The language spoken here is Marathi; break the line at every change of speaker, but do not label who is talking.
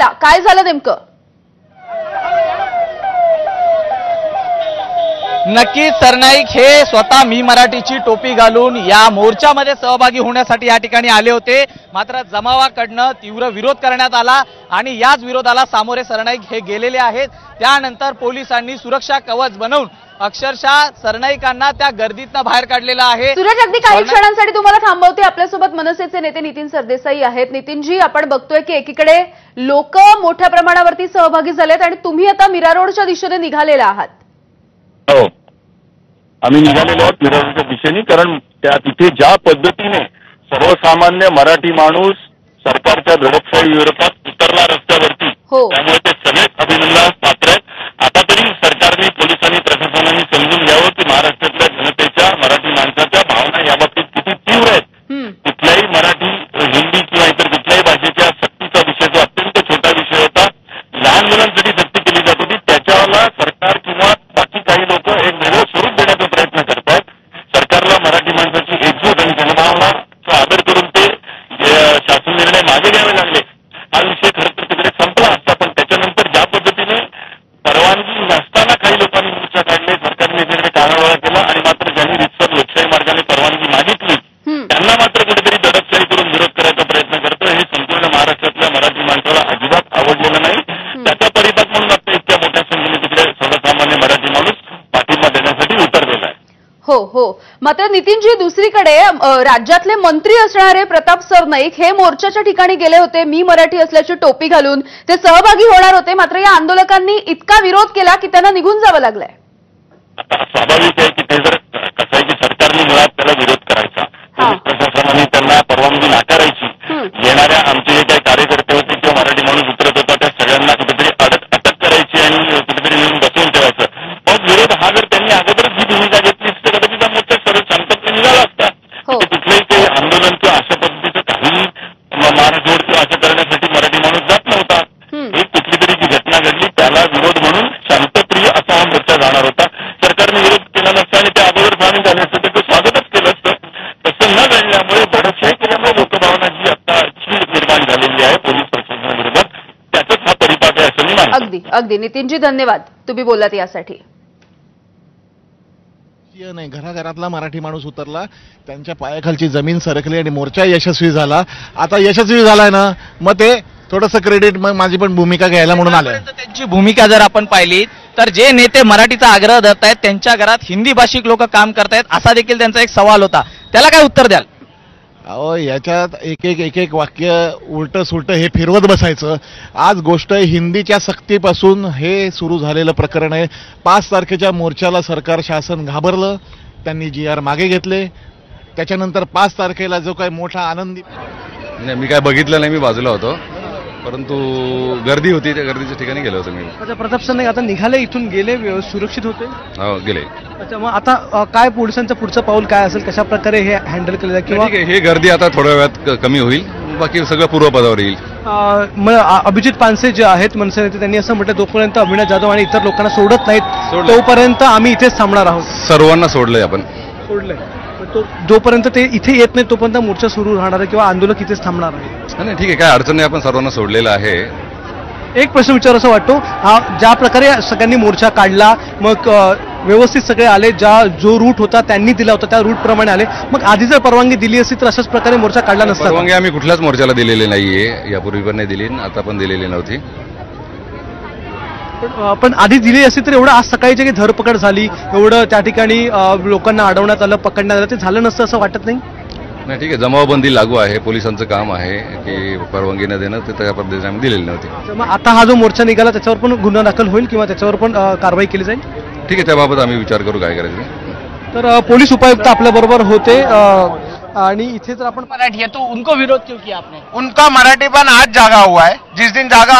ऐकूया काय झालं नेमकं।
नक्कीच सरनाईक हे स्वतः मी मराठीची टोपी घालून या मोर्चामध्ये सहभागी होण्यासाठी या ठिकाणी आले होते, मात्र जमावाकडनं तीव्र विरोध करण्यात आला आणि याच विरोधाला सामोरे सरनाईक हे गेलेले आहेत। त्यानंतर पोलिसांनी सुरक्षा कवच बनवून अक्षरशः सरनाईकांना त्या गर्दीतनं बाहेर काढलेलं आहे।
सूरज, अगदी काही क्षणांसाठी तुम्हाला थांबवते। आपल्यासोबत मनसेचे नेते नितीन सरदेसाई आहेत। नितीनजी, आपण बघतोय की एकीकडे लोक मोठ्या प्रमाणावरती सहभागी झालेत आणि तुम्ही आता मीरा रोडच्या दिशेने निघालेले आहात।
हो, आम्ही निघालेलो आहोत मीरा रोडच्या दिशेने, कारण तिथे ज्या पद्धतीने सर्वसामान्य मराठी माणूस सरकारच्या दडपशाही विरोधात उतरला रस्त्यावरती, त्यामुळे ते सगळेच अभिनंदनास पात्र आहेत। आता तरी सरकारने, पोलिसांनी, प्रशासनाने समजून घ्यावं की महाराष्ट्रातल्या जनतेच्या, मराठी माणसाच्या भावना याबाबतीत किती तीव्र आहेत। कुठल्याही मराठी, हिंदी किंवा इतर कुठल्याही भाषेच्या सक्तीचा विषय जो अत्यंत छोटा विषय होता, लहान मुलांसाठी सक्ती केली जात होती, त्याच्याला सरकार किंवा बाकी काही लोक एक वेगळं स्वरूप देण्याचा प्रयत्न करतात। सरकारला मराठी माणसाची एकजूट आणि जनभावनाचा आदर करून ते शासन निर्णय मागे घ्यावे लागले। हा विषय खरं तर तिकडे संपला असता, पण त्याच्यानंतर ज्या पद्धतीने परवानगी नसताना काही लोकांनी मोर्चा काढले, सरकारने तिकडे कानाडोळा केला आणि मात्र ज्यांनी रितसर लोकशाही मार्गाने परवानगी मागितली त्यांना मात्र कुठेतरी दडपशाही करून विरोध करायचा प्रयत्न करतो। हे संपूर्ण महाराष्ट्रातल्या मराठी माणसाला अजिबात आवडलेलं नाही। त्याचा परिपाक म्हणून आता इतक्या मोठ्या संख्येने तिकडे सर्वसामान्य मराठी माणूस पाठिंबा देण्यासाठी उतरलेला आहे।
हो हो, मात्र नितीनजी, दुसरीकडे राज्यातले मंत्री असणारे प्रताप सरनाईक हे मोर्चाच्या ठिकाणी गेले होते, मी मराठी असल्याची टोपी घालून ते सहभागी होणार होते, मात्र या आंदोलकांनी इतका विरोध केला की त्यांना निघून जावं लागलंय।
आता स्वाभाविक आहे की ते जर कसं आहे की सरकारने मुळात त्याला विरोध करायचा, पोलीस प्रशासनाने त्यांना परवानगी नाकारायची, येणाऱ्या आमचे जे काही कार्यकर्ते होते किंवा मराठी माणूस उतरत होता त्या सगळ्यांना कुठेतरी अटक करायची आणि कुठेतरी येऊन बसवून ठेवायचं। मग विरोध हा जर त्यांनी अगोदरच ही भूमिका घेतली तर कदाचित मोर्चा सरळ शांतपणे निघाला असता। कुठलंही ते आंदोलन किंवा अशा पद्धतीचं काही मारझोड किंवा असं करण्यासाठी मराठी माणूस जात नव्हता। एक कुठली तरी जी घटना घडली त्याला विरोध म्हणून शांतप्रिय असा हा मोर्चा जाणार होता। सरकारने विरोध केला नसता आणि ते अगोदर सामील झाले असते त्याचं स्वागतच केलं असतं। तसं न घडल्यामुळे, दडपशाही केल्यामुळे लोकभावना जी आता चीड निर्माण झालेली आहे पोलीस प्रशासनाविरोधात, त्याचाच हा परिपाक आहे असं मी मानतो।
अगदी अगदी नितीनजी, धन्यवाद तुम्ही बोललात यासाठी।
नाही, घराघरातला मराठी माणूस उतरला, त्यांच्या पायाखालची जमीन सरकली आणि मोर्चा यशस्वी झाला। आता यशस्वी झालाय ना, मग ते थोडंसं क्रेडिट माझी पण भूमिका घ्यायला म्हणून आलं।
त्यांची भूमिका जर आपण पाहिली तर जे नेते मराठीचा आग्रह धरत आहेत त्यांच्या घरात हिंदी भाषिक लोक काम करतायत असा देखील त्यांचा एक सवाल होता, त्याला काय उत्तर द्याल?
अहो, याच्यात एक एक वाक्य उलट सुलट हे फिरवत बसायचं। आज गोष्ट हिंदीच्या सक्तीपासून हे सुरू झालेलं प्रकरण आहे। 5 तारखेच्या मोर्चाला सरकार, शासन घाबरलं, त्यांनी GR मागे घेतले। त्याच्यानंतर 5 तारखेला जो काही मोठा आनंदी,
मी काय बघितलं नाही, मी बाजूला होतो, परंतु गर्दी होती, त्या गर्दीच्या ठिकाणी गेलो होतो मी।
अच्छा, प्रताप सरनाईक आता निघाले, इथून गेले, सुरक्षित होते?
हो, गेले।
अच्छा, मग आता काय पोलिसांचं पुढचं पाऊल काय असेल, कशा प्रकारे हे हँडल केलं जाईल किंवा
हे गर्दी आता थोड्या वेळात कमी होईल, बाकी सगळं पूर्वपदावर येईल।
मग अभिजित पानसे जे आहेत मनसे नेते, त्यांनी असं म्हटलं जोपर्यंत अविनाश जाधव आणि इतर लोकांना सोडत नाहीत तोपर्यंत आम्ही इथेच थांबणार आहोत।
सर्वांना सोडलंय आपण,
सोडलंय, जोपर्यंत ते इथे येत नाही तोपर्यंत मोर्चा सुरू राहणार आहे किंवा आंदोलक इथेच थांबणार आहे।
नाही, ठीक आहे, काय अडचण नाही, आपण सर्वांना सोडलेलं आहे।
एक प्रश्न विचार असा वाटतो, ज्या प्रकारे सगळ्यांनी मोर्चा काढला, मग व्यवस्थित सगळे आले, जो रूट होता त्यांनी दिला होता त्या रूट प्रमाणे आले, मग आधी जर परवानगी दिली असती तर अशाच प्रकारे मोर्चा काढला नसता?
परवानगी आम्ही कुठल्याच मोर्चाला दिलेली नाहीये, यापूर्वी पण नाही दिली, आता पण दिलेली नव्हती।
पण आधी दिली असती तर एवढं आज सकाळी जे धरपकड झाली, एवढं त्या ठिकाणी लोकांना अडवण्यात आलं, पकडण्यात आलं, ते झालं नसतं असं वाटत नाही?
नाही, ठीक आहे, जमावबंदी लागू आहे, पोलिसांचं काम आहे की परवानगी न देणं, ते त्या पद्धतीने आम्ही दिलेली नव्हती।
मग आता हा जो मोर्चा निघाला त्याच्यावर पण गुन्हा दाखल होईल किंवा त्याच्यावर पण कारवाई केली जाईल?
ठीक आहे, त्याबाबत आम्ही विचार करू काय करायचं।
तर पोलीस उपायुक्त आपल्या बरोबर होते आणि इथे जर आपण
मराठी है तो उनको विरोध क्यों किया आपने?
उनका मराठीपन आज जागा हुआ है, जिस दिन जागा